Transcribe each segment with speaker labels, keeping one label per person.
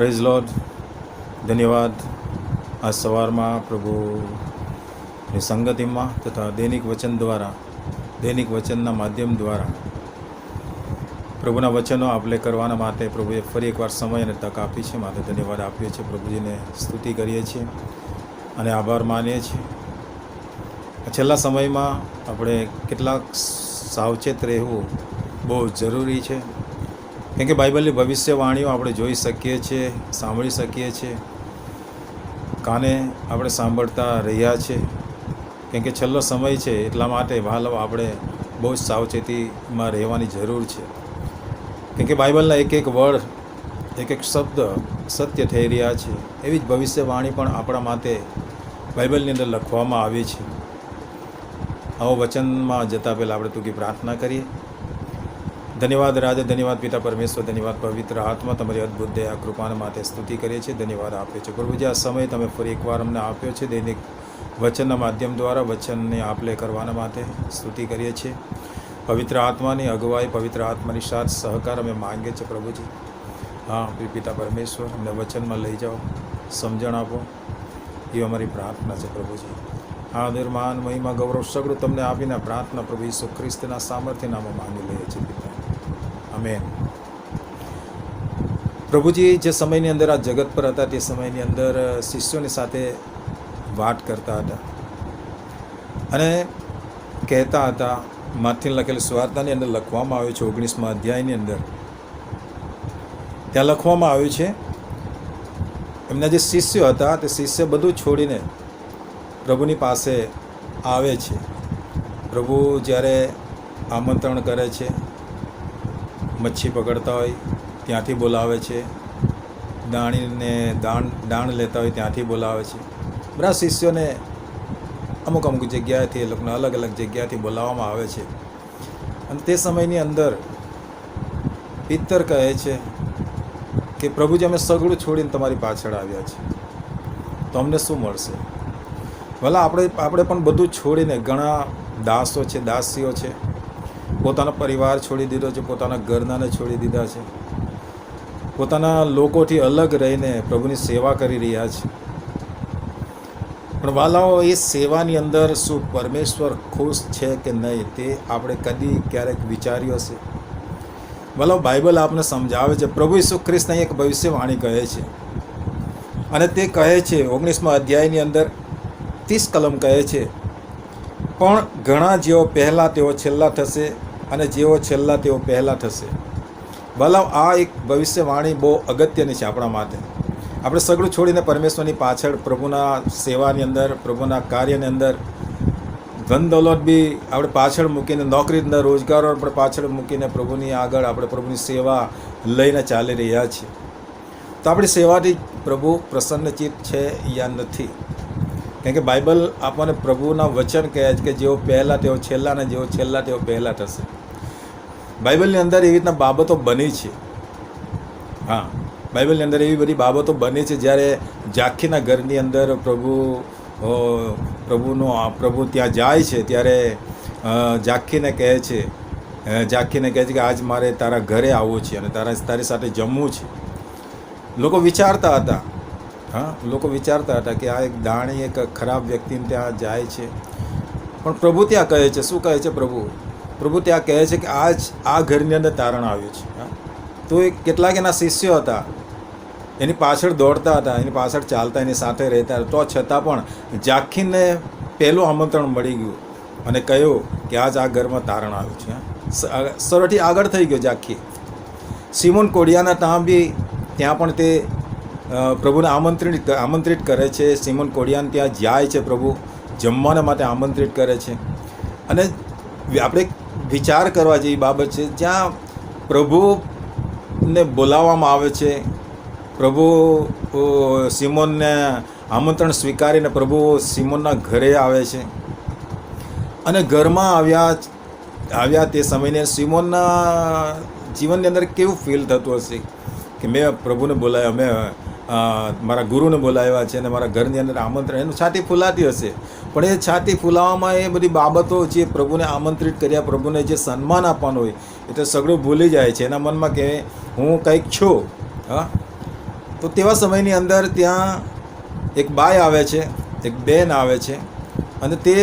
Speaker 1: Praise lord. ધન્યવાદ. આ સવારમાં પ્રભુની સંગતિમાં તથા દૈનિક વચન દ્વારા, દૈનિક વચનના માધ્યમ દ્વારા પ્રભુના વચનો આપણે કરવાના માટે પ્રભુએ ફરી એકવાર સમય અને તક આપી છે. માટે ધન્યવાદ આપીએ છીએ. પ્રભુજીને સ્તુતિ કરીએ છીએ અને આભાર માનીએ છીએ. છેલ્લા સમયમાં આપણે કેટલાક સાવચેત રહેવું બહુ જરૂરી છે, કેમ કે બાઇબલની ભવિષ્યવાણીઓ આપણે જોઈ શકીએ છીએ, સાંભળી શકીએ છીએ, કાને આપણે સાંભળતા રહ્યા છે, કેમ કે છેલ્લો સમય છે. એટલા માટે ભાલો આપણે બહુ જ સાવચેતીમાં રહેવાની જરૂર છે, કેમ કે બાઇબલના એક એક વર્ડ, એક એક શબ્દ સત્ય થઈ રહ્યા છે. એવી જ ભવિષ્યવાણી પણ આપણા માટે બાઇબલની અંદર લખવામાં આવી છે. આવો વચનમાં જતાં પહેલાં આપણે ટૂંકી પ્રાર્થના કરીએ. ધન્યવાદ રાજા, ધન્યવાદ પિતા પરમેશ્વર, ધન્યવાદ પવિત્ર આત્મા, તમારી અદ્ભુત દયા કૃપાના માટે સ્તુતિ કરીએ છીએ. ધન્યવાદ આપીએ છીએ પ્રભુજી. આ સમય તમે ફરી એકવાર અમને આપ્યો છે. દૈનિક વચનના માધ્યમ દ્વારા વચનને આપલે કરવાના માટે સ્તુતિ કરીએ છીએ. પવિત્ર આત્માની અગવાઈ, પવિત્ર આત્માની સાથ સહકાર અમે માંગીએ છીએ પ્રભુજી. હા પિતા પરમેશ્વર, અમને વચનમાં લઈ જાઓ, સમજણ આપો, એ અમારી પ્રાર્થના છે પ્રભુજી. આ નિર્માન મહિમા ગૌરવ સગળું તમને આપીને પ્રાર્થના પ્રભુ ઈસુ ખ્રિસ્તના સામર્થ્ય નામમાં માંગી લઈએ છીએ પિતા. આમેન. પ્રભુજી જે સમયની અંદર આ જગત પર હતા તે સમયની અંદર શિષ્યોની સાથે વાત કરતા હતા અને કહેતા હતા. માથી લખેલી સુવાર્તાની અંદર લખવામાં આવ્યું છે 19મા અધ્યાયની અંદર. ત્યાં લખવામાં આવ્યું છે એમના જે શિષ્યો હતા તે શિષ્ય બધું છોડીને પ્રભુની પાસે આવે છે. પ્રભુ જ્યારે આમંત્રણ કરે છે, મચ્છી પકડતા હોય ત્યાંથી બોલાવે છે, દાણ લેતા હોય ત્યાંથી બોલાવે છે. બધા શિષ્યોને અમુક અમુક જગ્યાએથી એ લોકોને અલગ અલગ જગ્યાએથી બોલાવવામાં આવે છે. અને તે સમયની અંદર પિત્તર કહે છે કે પ્રભુજી, અમે સગળું છોડીને તમારી પાછળ આવ્યા છે, તો અમને શું મળશે? ભલા આપણે પણ બધું છોડીને, ઘણા દાસો છે, દાસીઓ છે, પોતાનો પરિવાર છોડી દીધો છે, પોતાના ઘરનાને છોડી દીધા છે, પોતાના લોકોથી અલગ રહીને પ્રભુની સેવા કરી રહ્યા છે. પણ વાલાઓ, એ સેવાની અંદર શું પરમેશ્વર ખુશ છે કે નહીં તે આપણે કદી ક્યારેક વિચાર્યું હશે? વાલાઓ, બાઇબલ આપણને સમજાવે છે. પ્રભુ ઈસુ ખ્રિસ્ત એક ભવિષ્યવાણી કહે છે અને તે કહે છે 19મા અધ્યાયની અંદર 30 કલમ કહે છે, પણ ઘણા જેઓ પહેલાં તેઓ છેલ્લા થશે અને જેઓ છેલ્લા તેઓ પહેલાં થશે. વાલાઓ, આ એક ભવિષ્યવાણી બહુ અગત્યની છે આપણા માટે. આપણે સગળું છોડીને પરમેશ્વરની પાછળ, પ્રભુના સેવાની અંદર, પ્રભુના કાર્યની અંદર, ધન દૌલત બી આપણે પાછળ મૂકીને, નોકરી અંદર રોજગારો આપણે પાછળ મૂકીને પ્રભુની આગળ આપણે પ્રભુની સેવા લઈને ચાલી રહ્યા છીએ. તો આપણી સેવાથી પ્રભુ પ્રસન્નચિત્ત છે યા નથી? કેમ કે બાઇબલ આપણને પ્રભુના વચન કહે છે કે જેઓ પહેલાં તેઓ છેલ્લા ને જેઓ છેલ્લા તેઓ પહેલાં થશે. બાઇબલની અંદર એવી રીતના બાબતો બની છે. હા, બાઇબલની અંદર એવી બધી બાબતો બની છે. જ્યારે જાખીના ઘરની અંદર પ્રભુ ત્યાં જાય છે ત્યારે જાખીને કહે છે કે આજ મારે તારા ઘરે આવવું છે અને તારી સાથે જમવું છે. લોકો વિચારતા હતા, લોકો વિચારતા હતા કે આ એક દાણી, એક ખરાબ વ્યક્તિને ત્યાં જાય છે. પણ પ્રભુ ત્યાં કહે છે, શું કહે છે પ્રભુ ત્યાં કહે છે કે આજ આ ઘરની અંદર તારણ આવ્યું છે. તો એ કેટલાક એના શિષ્યો હતા, એની પાછળ દોડતા હતા, એની પાછળ ચાલતા, એની સાથે રહેતા હતા. તો છતાં પણ જાખીને પહેલું આમંત્રણ મળી ગયું અને કહ્યું કે આજ આ ઘરમાં તારણ આવ્યું છે. સરળથી આગળ થઈ ગયો જાખી. સિમોન કોડિયાના ત્યાં પણ તે પ્રભુને આમંત્રિત કરે છે. સિમોન કોડિયાને ત્યાં જાય છે, પ્રભુ જમવાના માટે આમંત્રિત કરે છે. અને આપણે વિચાર કરવા જેવી બાબત છે, જ્યાં પ્રભુને બોલાવવામાં આવે છે, પ્રભુ સિમોનને આમંત્રણ સ્વીકારીને પ્રભુ સિમોનના ઘરે આવે છે. અને ઘરમાં આવ્યા તે સમયને સિમોનના જીવનની અંદર કેવું ફીલ થતું હશે કે મેં પ્રભુને બોલાવ્યા, મેં મારા ગુરુને બોલાવ્યા છે અને મારા ઘરની અંદર આમંત્રણ. એનું છાતી ફૂલાતી હશે, પણ એ છાતી ફૂલાવામાં એ બધી બાબતો જે પ્રભુને આમંત્રિત કર્યા, પ્રભુને જે સન્માન આપવાનું હોય એ તો સગળું ભૂલી જાય છે. એના મનમાં કે હું કંઈક છું. હા, તો તેવા સમયની અંદર ત્યાં એક બાઈ આવે છે, એક બેન આવે છે, અને તે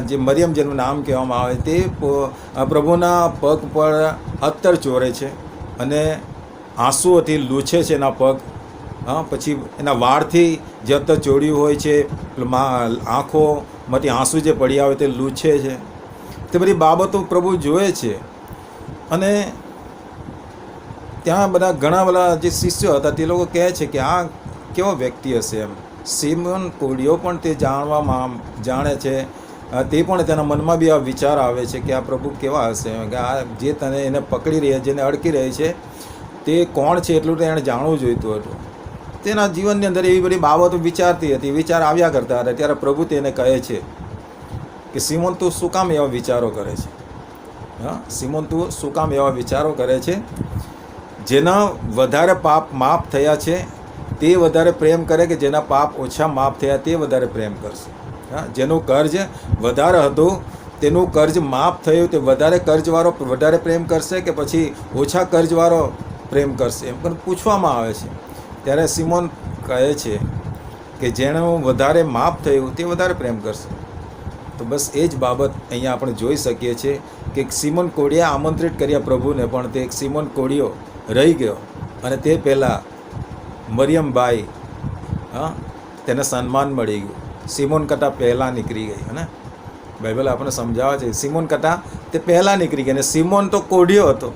Speaker 1: જે મરિયમ જેનું નામ કહેવામાં આવે તે પ્રભુના પગ પર અત્તર ચોરે છે અને આંસુઓથી લૂછે છે એના પગ. પછી એના વાળથી જે અત્તર ચોર્યું હોય છે, આંખોમાંથી આંસુ જે પડ્યા હોય તે લૂછે છે. તે બધી બાબતો પ્રભુ જોવે છે. અને ત્યાં ઘણા બધા જે શિષ્યો હતા તે લોકો કહે છે કે આ કેવો વ્યક્તિ હશે એમ. સિમોન કોળીઓ પણ તે જાણે છે, તે પણ તેના મનમાં બી આ વિચાર આવે છે કે આ પ્રભુ કેવા હશે, કે આ જે તને એને પકડી રહી, જેને અડકી રહી છે તે કોણ છે એટલું તો એણે જાણવું જોઈતું હતું. તેના જીવનની અંદર એવી બધી બાબતો વિચાર આવ્યા કરતા હતા. ત્યારે પ્રભુ તેને કહે છે કે સિમોન, તું શું કામ એવા વિચારો કરે છે? સિમોન, તું શું કામ એવા વિચારો કરે છે? જેના વધારે પાપ માફ થયા છે તે વધારે પ્રેમ કરે કે જેના પાપ ઓછા માફ થયા તે વધારે પ્રેમ કરશે? જેનું કર્જ વધારે હતું તેનું કર્જ માફ થયું તે વધારે કર્જવાળો વધારે પ્રેમ કરશે કે પછી ઓછા કર્જવાળો પ્રેમ કરશે? એમ પણ પૂછવામાં આવે છે. ત્યારે સિમોન કહે છે કે જેનું વધારે માફ થયું તે વધારે પ્રેમ કરશે. તો બસ એ જ બાબત અહીંયા આપણે જોઈ શકીએ છીએ કે સિમોન કોળીએ આમંત્રિત કર્યા પ્રભુને, પણ તે એક સિમોન કોળીઓ રહી ગયો અને તે પહેલાં મરિયમબાઈ તેને સન્માન મળી ગયું. સિમોન કરતાં પહેલાં નીકળી ગઈ. અને બાઇબલ આપણને સમજાવે છે સિમોન કરતાં તે પહેલાં નીકળી ગઈ. અને સિમોન તો કોઢિયો હતો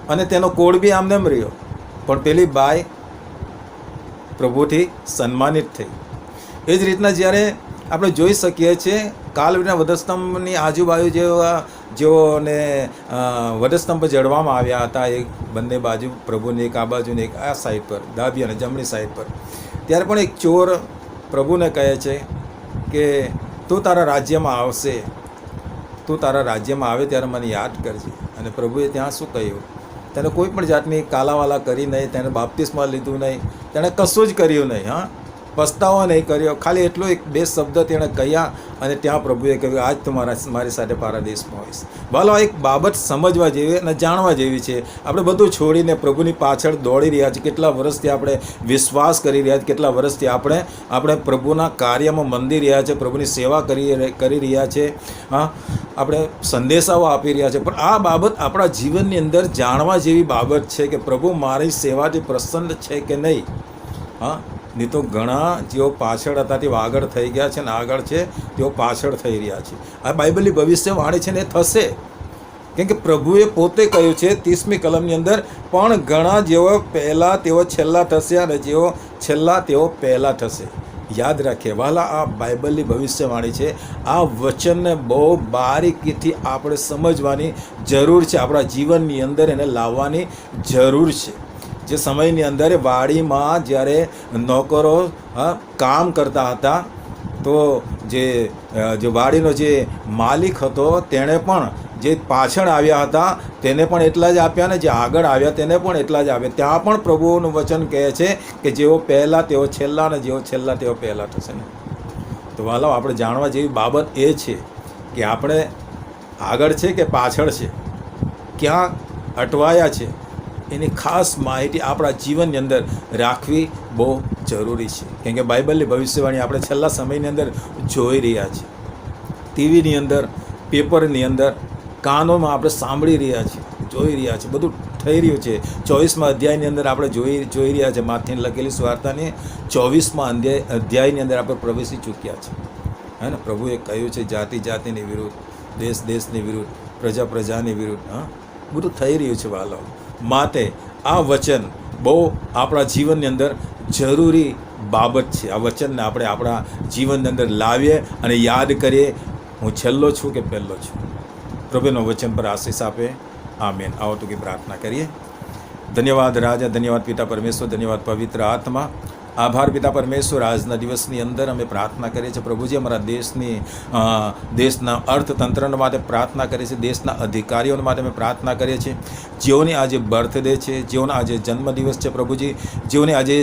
Speaker 1: અને તેનો કોડ બી આમનેમ રહ્યો, પણ પેલી બાઈ પ્રભુથી સન્માનિત થઈ. એ જ રીતના જ્યારે આપણે જોઈ શકીએ છીએ કાલવીના વધસ્તંભની આજુબાજુ જેઓને વધસ્તંભ પર જડવામાં આવ્યા હતા, એક બંને બાજુ પ્રભુની, એક આ બાજુ ને એક આ સાઈડ પર, ડાબી અને જમણી સાઈડ પર. ત્યારે પણ એક ચોર પ્રભુને કહે છે કે તું તારા રાજ્યમાં આવશે, તું તારા રાજ્યમાં આવે ત્યારે મને યાદ કરજે. અને પ્રભુએ ત્યાં શું કહ્યું? તેને કોઈ પણ જાતની કાલાવાલા કરી નહીં, તેને બાપ્તિસ્મા લીધું નહીં, તેણે કશું જ કર્યું નહીં. પસ્તાવો નહીં કર્યો. ખાલી એટલો એક બે શબ્દ તેણે કહ્યા અને ત્યાં પ્રભુએ કહ્યું આજ તો મારી સાથે પારાદીસમાં હોઈશ. ભલો એક બાબત સમજવા જેવી અને જાણવા જેવી છે. આપણે બધું છોડીને પ્રભુની પાછળ દોડી રહ્યા છીએ. કેટલા વર્ષથી આપણે વિશ્વાસ કરી રહ્યા છીએ, કેટલા વર્ષથી આપણે પ્રભુના કાર્યમાં મંદી રહ્યા છે, પ્રભુની સેવા કરી રહ્યા છે, આપણે સંદેશાઓ આપી રહ્યા છે. પણ આ બાબત આપણા જીવનની અંદર જાણવા જેવી બાબત છે કે પ્રભુ મારી સેવાથી પ્રસન્ન છે કે નહીં. નહીં તો ઘણા જેઓ પાછળ હતા તેઓ આગળ થઈ ગયા છે, અને આગળ છે તેઓ પાછળ થઈ રહ્યા છે. આ બાઇબલની ભવિષ્યવાણી છે ને એ થશે, કેમ કે પ્રભુએ પોતે કહ્યું છે 30મી કલમની અંદર, પણ ઘણા જેઓ પહેલાં તેઓ છેલ્લા થશે અને જેઓ છેલ્લા તેઓ પહેલાં થશે. યાદ રાખીએ વાલા, આ બાઇબલની ભવિષ્યવાણી છે. આ વચનને બહુ બારીકીથી આપણે સમજવાની જરૂર છે, આપણા જીવનની અંદર એને લાવવાની જરૂર છે. જે સમયની અંદર વાડીમાં જ્યારે નોકરો કામ કરતા હતા, તો જે વાડીનો જે માલિક હતો તેણે પણ જે પાછળ આવ્યા હતા તેને પણ એટલા જ આપ્યા, ને જે આગળ આવ્યા તેને પણ એટલા જ આપ્યા. ત્યાં પણ પ્રભુનું વચન કહે છે કે જેઓ પહેલાં તેઓ છેલ્લા, અને જેઓ છેલ્લા તેઓ પહેલાં થશે ને. તો વાલો, આપણે જાણવા જેવી બાબત એ છે કે આપણે આગળ છે કે પાછળ છે, ક્યાં અટવાયા છે, એની ખાસ માહિતી આપણા જીવનની અંદર રાખવી બહુ જરૂરી છે. કેમ કે બાઇબલની ભવિષ્યવાણી આપણે છેલ્લા સમયની અંદર જોઈ રહ્યા છીએ. ટીવીની અંદર, પેપરની અંદર, કાનોમાં આપણે સાંભળી રહ્યા છીએ, જોઈ રહ્યા છીએ, બધું થઈ રહ્યું છે. 24મા અધ્યાયની અંદર આપણે જોઈ રહ્યા છીએ. માથીની લખેલી સુવાર્તાની 24મા અધ્યાયની અંદર આપણે પ્રવેશી ચૂક્યા છે. ને પ્રભુએ કહ્યું છે જાતિ જાતિની વિરુદ્ધ, દેશ દેશની વિરુદ્ધ, પ્રજા પ્રજાની વિરુદ્ધ, બધું થઈ રહ્યું છે વાલો. માટે આ વચન બહુ આપણા જીવનની અંદર જરૂરી બાબત છે. આ વચનને આપણે આપણા જીવનની અંદર લાવીએ અને યાદ કરીએ, હું છેલ્લો છું કે પહેલો છું. પ્રભુનો વચન પર આશીષ આપે. આમેન. આવો તો કે પ્રાર્થના કરીએ. ધન્યવાદ રાજા, ધન્યવાદ પિતા પરમેશ્વર, ધન્યવાદ પવિત્ર આત્મા. આભાર પિતા પરમેશ્વર, આજના દિવસની અંદર અમે પ્રાર્થના કરીએ છીએ પ્રભુજી, અમારા દેશના અર્થતંત્ર માટે પ્રાર્થના કરીએ છીએ, દેશના અધિકારીઓ માટે અમે પ્રાર્થના કરીએ છીએ, જેઓની આજે બર્થડે છે, જેઓના આજે જન્મદિવસ છે પ્રભુજી, જેઓની આજે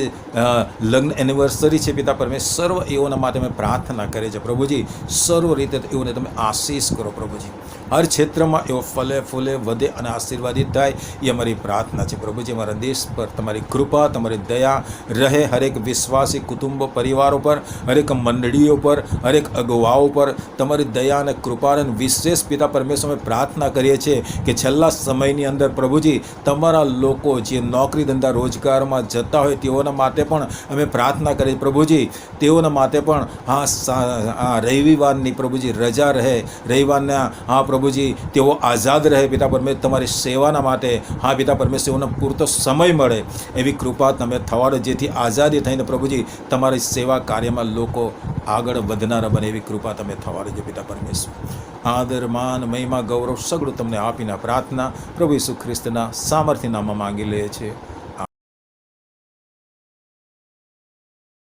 Speaker 1: લગ્ન એનિવર્સરી છે પિતા પરમેશ્વર, સર્વ એઓના માટે અમે પ્રાર્થના કરીએ છીએ પ્રભુજી. સર્વ રીતે એઓને તમે આશીષ કરો પ્રભુજી, હર ક્ષેત્રમાં એવો ફલે ફૂલે વધે અને આશીર્વાદિત થાય, એ અમારી પ્રાર્થના છે પ્રભુજી. અમારા દેશ પર તમારી કૃપા, તમારી દયા રહે, હરેક વિશ્વાસી કુટુંબો, પરિવારો પર, હરેક મંડળીઓ પર, હરેક અગુવાઓ પર તમારી દયા અને કૃપા અને વિશેષ પિતા પરમેશ્વર અમે પ્રાર્થના કરીએ છીએ કે છેલ્લા સમયની અંદર પ્રભુજી તમારા લોકો જે નોકરી ધંધા રોજગારમાં જતા હોય તેઓના માટે પણ અમે પ્રાર્થના કરીએ પ્રભુજી. તેઓના માટે પણ રવિવારની પ્રભુજી રજા રહે, રવિવારના પ્રભુજી તેઓ આઝાદ રહે પિતા પરમેશ્વર, તમારી સેવાના માટે પિતા પરમેશ્વરનો પૂરતો સમય મળે એવી કૃપા તમે થવાડો, જેથી આઝાદી થઈને પ્રભુજી તમારી સેવા કાર્યમાં લોકો આગળ વધનારા બને એવી કૃપા તમે થવાડજો પિતા પરમેશ્વર. આદર, માન, મહિમા, ગૌરવ સગળું તમને આપીને પ્રાર્થના પ્રભુ ઈસુ ખ્રિસ્તના સામર્થ્ય નામમાં માંગી લે છે.